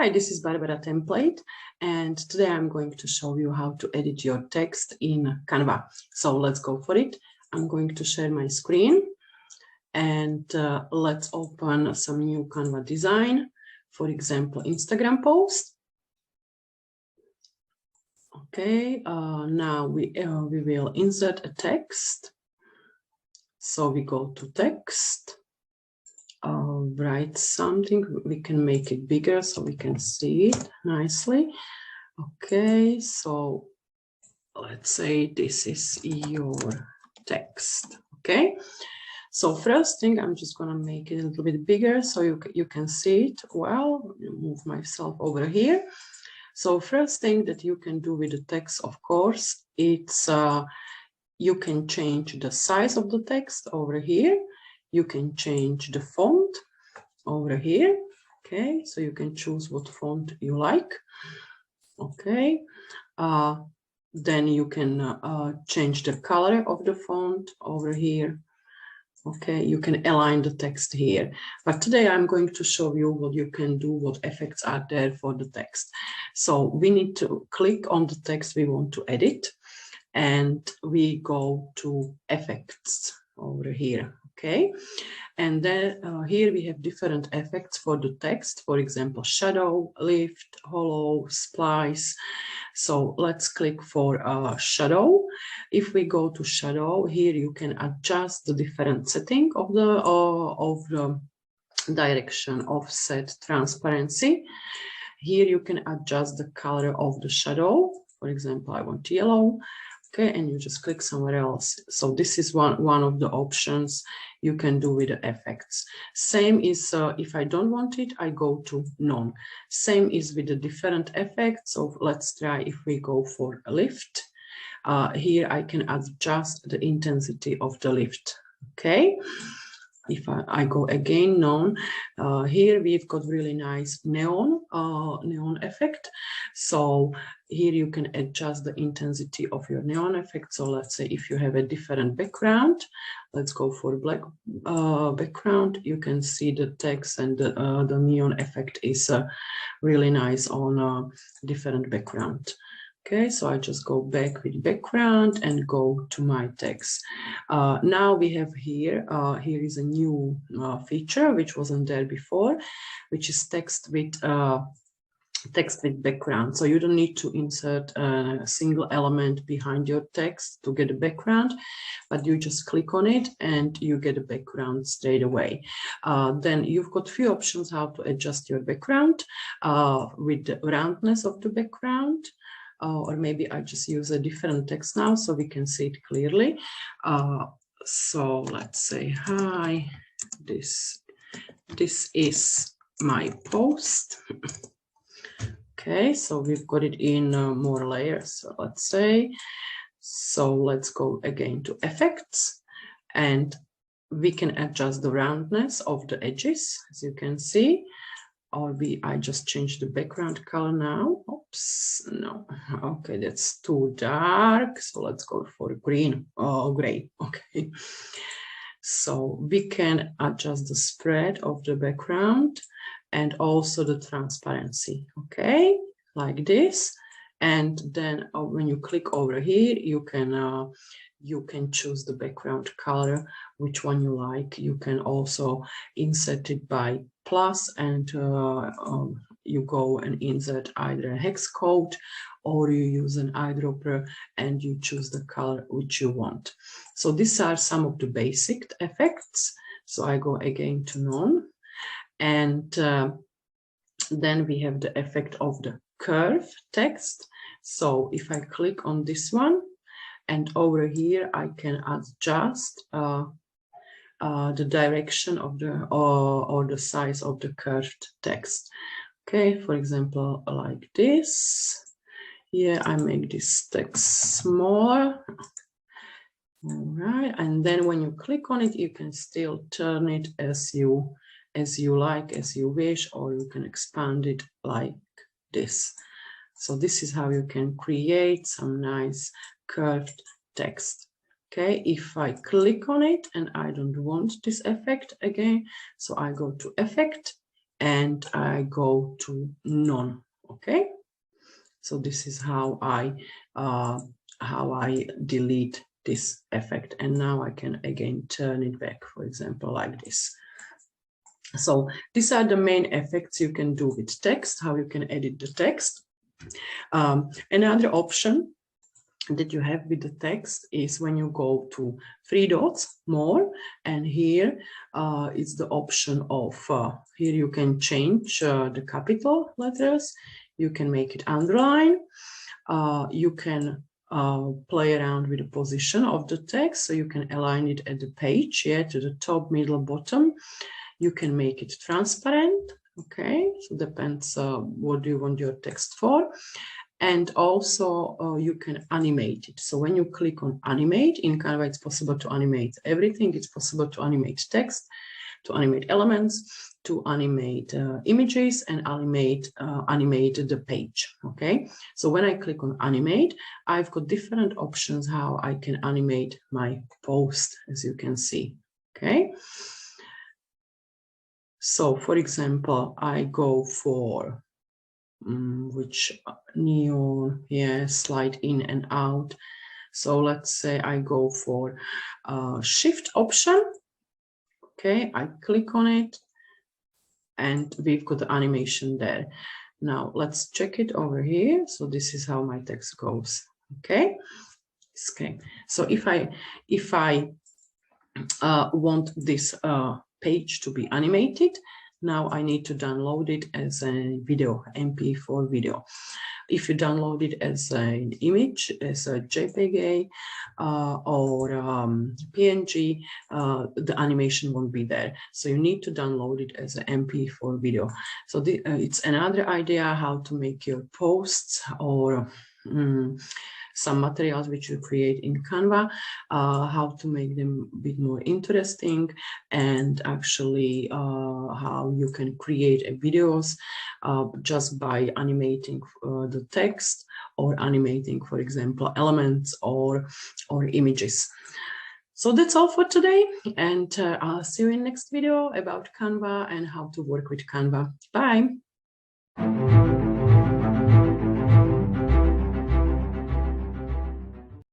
Hi, this is Barbara Template, and today I'm going to show you how to edit your text in Canva. So let's go for it. I'm going to share my screen and let's open some new Canva design. For example, Instagram post. Okay, now we will insert a text. So we go to text. Write something. We can make it bigger so we can see it nicely. Okay, so let's say this is your text. Okay, so first thing, I'm just gonna make it a little bit bigger so you can see it well. Move myself over here. So first thing that you can do with the text, of course, it's you can change the size of the text over here. You can change the font over here. Okay, so you can choose what font you like. Okay, then you can change the color of the font over here. Okay, you can align the text here. But today I'm going to show you what you can do, what effects are there for the text. So we need to click on the text we want to edit, and we go to effects over here. Okay, and then here we have different effects for the text. For example, shadow, lift, hollow, splice. So let's click for shadow. If we go to shadow, here you can adjust the different setting of the direction, offset, transparency. Here you can adjust the color of the shadow. For example, I want yellow. Okay, and you just click somewhere else. So this is one of the options you can do with the effects. Same is if I don't want it, I go to none. Same is with the different effects. So let's try if we go for a lift. Here I can adjust the intensity of the lift. Okay. If I go again, none, here we've got really nice neon effect. So here you can adjust the intensity of your neon effect. So let's say if you have a different background, let's go for black background. You can see the text and the neon effect is really nice on a different background. Okay, so I just go back with background and go to my text. Now we have here, here is a new feature which wasn't there before, which is text with background. So you don't need to insert a single element behind your text to get a background, but you just click on it and you get a background straight away. Then you've got few options how to adjust your background with the roundness of the background. Or maybe I just use a different text now so we can see it clearly. So let's say, hi, this is my post. Okay, so we've got it in more layers, so let's say. So let's go again to effects, and we can adjust the roundness of the edges, as you can see. Or I just changed the background color now. Oops, no. Okay, that's too dark. So let's go for green or gray. Okay. So we can adjust the spread of the background and also the transparency. Okay, like this. And then when you click over here, you can choose the background color, which one you like. You can also insert it by plus, and you go and insert either a hex code or you use an eyedropper and you choose the color which you want. So these are some of the basic effects. So I go again to none, and then we have the effect of the curve text. So if I click on this one, and over here I can adjust the direction of the or the size of the curved text. Okay, for example, like this. Here I make this text smaller. All right, and then when you click on it, you can still turn it as you like, as you wish, or you can expand it like this. So this is how you can create some nice curved text. Okay, if I click on it and I don't want this effect again, so I go to effect, and I go to none. Okay, so this is how I delete this effect, and now I can again turn it back, for example, like this. So these are the main effects you can do with text, how you can edit the text. Another option that you have with the text is when you go to 3 dots, more, and here is the option of, here you can change the capital letters, you can make it underline, you can play around with the position of the text, so you can align it at the page, yeah, to the top, middle, bottom. You can make it transparent, okay, so depends what do you want your text for. And also you can animate it. So when you click on animate in Canva, it's possible to animate everything. It's possible to animate text, to animate elements, to animate images, and animate the page. Okay, so when I click on animate, I've got different options how I can animate my post, as you can see. Okay, so for example, I go for which neon, yeah, slide in and out. So let's say I go for shift option. Okay, I click on it and we've got the animation there. Now let's check it over here. So this is how my text goes. Okay, okay. So if I want this page to be animated, now I need to download it as a video, MP4 video. If you download it as an image, as a JPG or PNG, the animation won't be there. So you need to download it as an MP4 video. So it's another idea how to make your posts or some materials which you create in Canva, how to make them a bit more interesting, and actually how you can create videos just by animating the text or animating, for example, elements or images. So that's all for today, and I'll see you in next video about Canva and how to work with Canva. Bye.